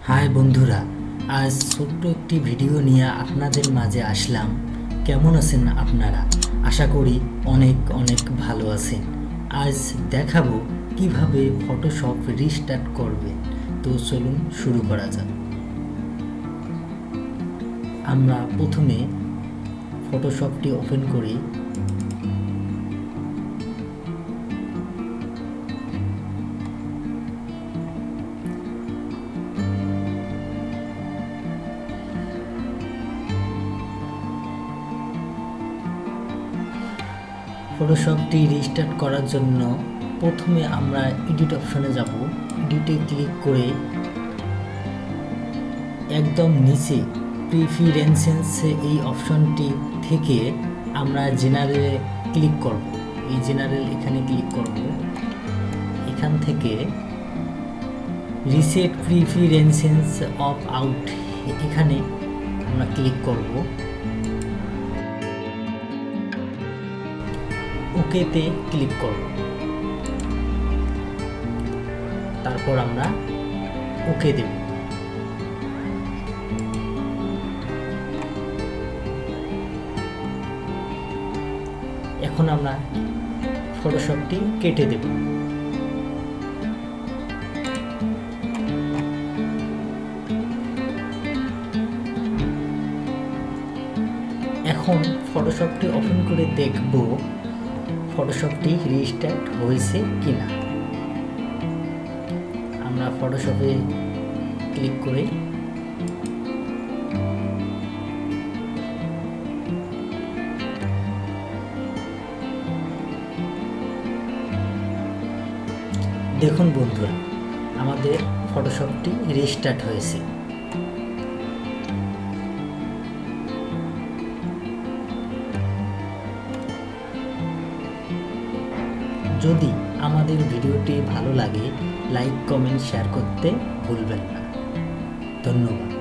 High বন্ধুরা, আজ ছোট্ট একটি ভিডিও নিয়ে আপনাদের মাঝে আসলাম। কেমন আছেন আপনারা? আশা করি অনেক অনেক ভালো আছেন। আজ দেখাবো কিভাবে ফটোশপ রিস্টার্ট করবেন। তো চলুন শুরু করা যাক। আমরা প্রথমে ফটোশপটি ওপেন করি। ফটোশপটি রিস্টার্ট করার জন্য প্রথমে আমরা এডিট অপশনে যাব। এডিটে ক্লিক করে একদম নিচে প্রিফারেন্সেস এই অপশনটি থেকে আমরা জেনারেলে ক্লিক করব। এই জেনারেল এখানে ক্লিক করব। এখান থেকে রিসেট প্রিফারেন্সেস অফ আউট এখানে আমরা ক্লিক করব। ওকেতে ক্লিক করব। তারপর আমরা ওকে দেব। এখন আমরা ফটোশপটি কেটে দেব। এখন ফটোশপটি ওপেন করে দেখব ফটোশপটি রিস্টার্ট হয়েছে কিনা। আমরা ফটোশপে ক্লিক করে দেখুন বন্ধুরা, আমাদের ফটোশপটি রিস্টার্ট হয়েছে। যদি আমাদের ভিডিওটি ভালো লাগে, লাইক, কমেন্ট, শেয়ার করতে ভুলবেন না। ধন্যবাদ।